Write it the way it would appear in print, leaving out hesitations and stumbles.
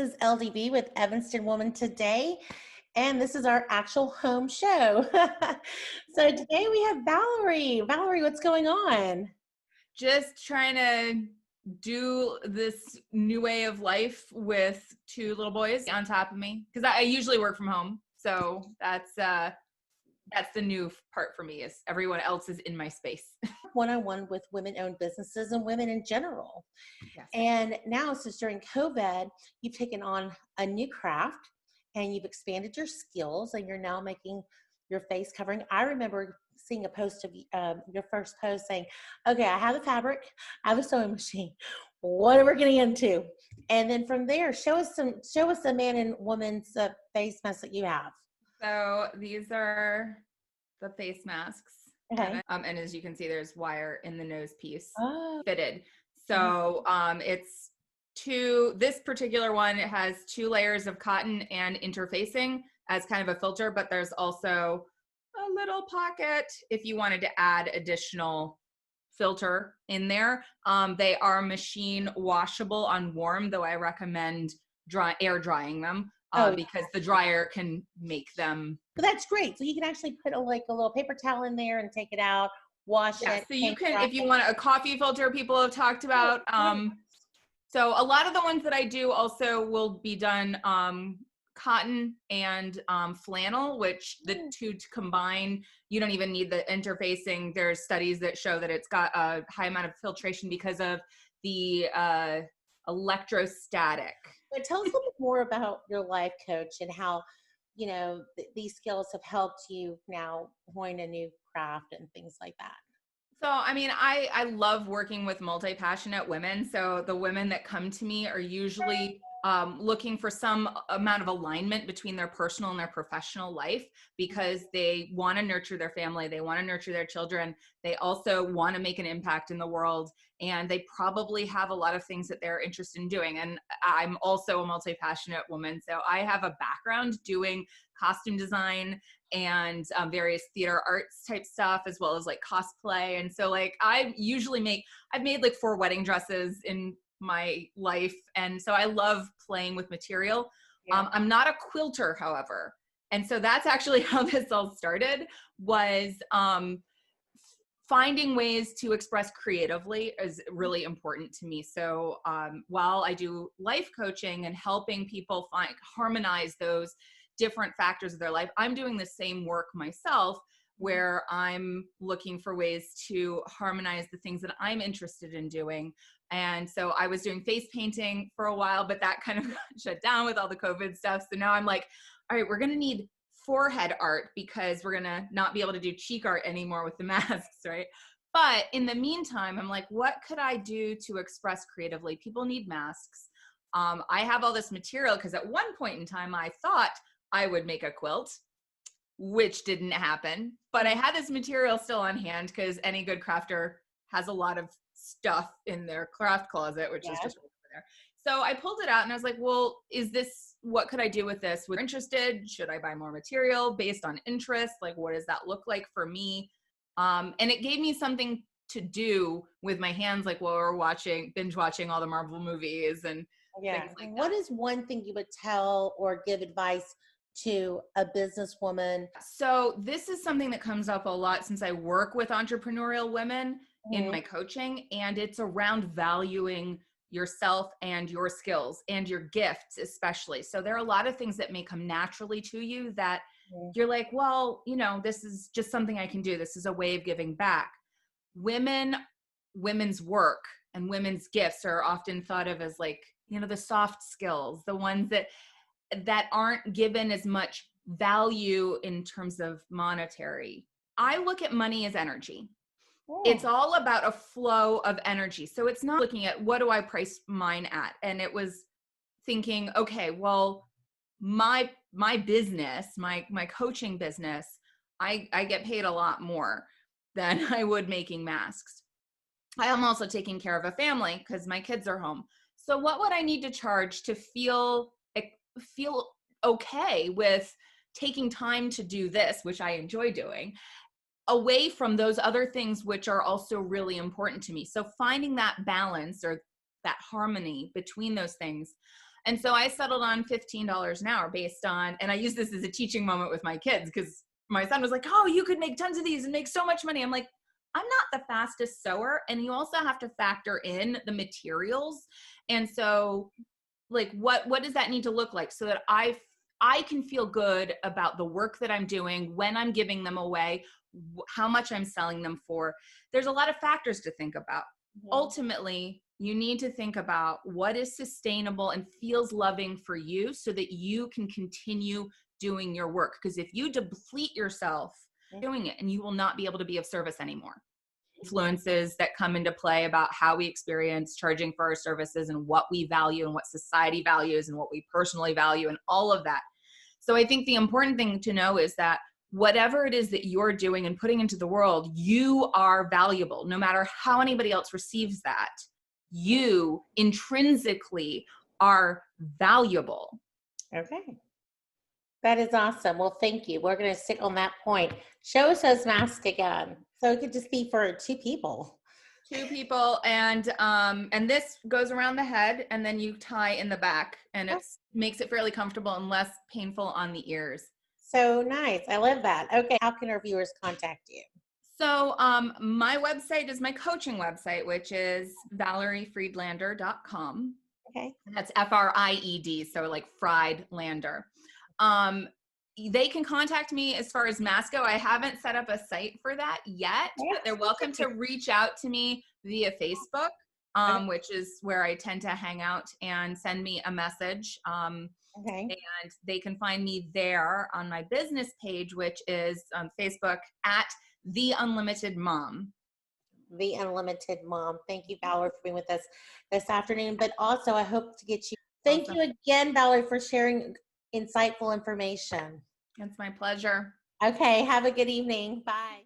is LDB with Evanston Woman Today, and this is our actual home show. So today we have Valerie. Valerie, what's going on? Just trying to do this new way of life with two little boys on top of me because I usually work from home. So that's the new part for me is everyone else is in my space. One-on-one with women-owned businesses and women in general. Yes. And now, since during COVID, you've taken on a new craft and you've expanded your skills and you're now making your face covering. I remember seeing a post of your first post saying, okay, I have the fabric, I have a sewing machine. What are we getting into? And then from there, show us the man and woman's face masks that you have. So these are the face masks. Okay. And as you can see, there's wire in the nose piece fitted. Oh. So this particular one, it has 2 layers of cotton and interfacing as kind of a filter, but there's also a little pocket if you wanted to add additional filter in there. They are machine washable on warm, though I recommend air drying them because the dryer can make them. But that's great. So you can actually put a little paper towel in there and take it out, wash it. So you can, if you want a coffee filter, people have talked about. So a lot of the ones that I do also will be done cotton and flannel, which the two combine, you don't even need the interfacing. There's studies that show that it's got a high amount of filtration because of the electrostatic. But tell us a little bit more about your life coach and how, these skills have helped you now hone a new craft and things like that. So, I mean, I love working with multi-passionate women. So the women that come to me are usually looking for some amount of alignment between their personal and their professional life because they want to nurture their family. They want to nurture their children. They also want to make an impact in the world. And they probably have a lot of things that they're interested in doing. And I'm also a multi-passionate woman. So I have a background doing costume design and various theater arts type stuff, as well as like cosplay. And so like I've made like 4 wedding dresses in my life. And so I love playing with material. Yeah. I'm not a quilter, however. And so that's actually how this all started was finding ways to express creatively is really important to me. So while I do life coaching and helping people harmonize those different factors of their life, I'm doing the same work myself where I'm looking for ways to harmonize the things that I'm interested in doing. And so I was doing face painting for a while, but that kind of got shut down with all the COVID stuff. So now I'm like, all right, we're going to need forehead art because we're going to not be able to do cheek art anymore with the masks, right? But in the meantime, I'm like, what could I do to express creatively? People need masks. I have all this material because at one point in time, I thought I would make a quilt, which didn't happen. But I had this material still on hand because any good crafter has a lot of stuff in their craft closet, which is just over there. So I pulled it out and I was like, well, what could I do with this? We're interested. Should I buy more material based on interest? Like, what does that look like for me? And it gave me something to do with my hands, like while we're binge watching all the Marvel movies and things like that. What is one thing you would tell or give advice to a businesswoman? So this is something that comes up a lot since I work with entrepreneurial women in my coaching, and it's around valuing yourself and your skills and your gifts especially. So there are a lot of things that may come naturally to you that you're like, well, this is just something I can do. This is a way of giving back. Women's work and women's gifts are often thought of as like, the soft skills, the ones that aren't given as much value in terms of monetary. I look at money as energy. It's all about a flow of energy. So it's not looking at what do I price mine at? And it was thinking, okay, well, my business, my coaching business, I get paid a lot more than I would making masks. I am also taking care of a family because my kids are home. So what would I need to charge to feel okay with taking time to do this, which I enjoy doing, away from those other things which are also really important to me? So finding that balance or that harmony between those things. And so I settled on $15 an hour based on, and I use this as a teaching moment with my kids, because my son was like, oh, you could make tons of these and make so much money. I'm like, I'm not the fastest sewer. And you also have to factor in the materials. And so like, what does that need to look like so that I can feel good about the work that I'm doing when I'm giving them away, how much I'm selling them for. There's a lot of factors to think about. Ultimately, you need to think about what is sustainable and feels loving for you so that you can continue doing your work. Because if you deplete yourself doing it, and you will not be able to be of service anymore. Influences that come into play about how we experience charging for our services and what we value and what society values and what we personally value and all of that. So I think the important thing to know is that whatever it is that you're doing and putting into the world, you are valuable. No matter how anybody else receives that, you intrinsically are valuable. Okay. That is awesome. Well, thank you. We're going to stick on that point. Show us those masks again. So it could just be for 2 people. 2 people, and this goes around the head, and then you tie in the back, and it makes it fairly comfortable and less painful on the ears. So nice. I love that. Okay. How can our viewers contact you? So my website is my coaching website, which is valeriefriedlander.com. Okay. That's Fried, so like fried lander. They can contact me as far as Masco. I haven't set up a site for that yet, but they're welcome to reach out to me via Facebook, which is where I tend to hang out, and send me a message. And they can find me there on my business page, which is on Facebook at The Unlimited Mom. The Unlimited Mom. Thank you, Valerie, for being with us this afternoon. But also, I hope to get you. Thank you again, Valerie, for sharing insightful information. It's my pleasure. Okay. Have a good evening. Bye.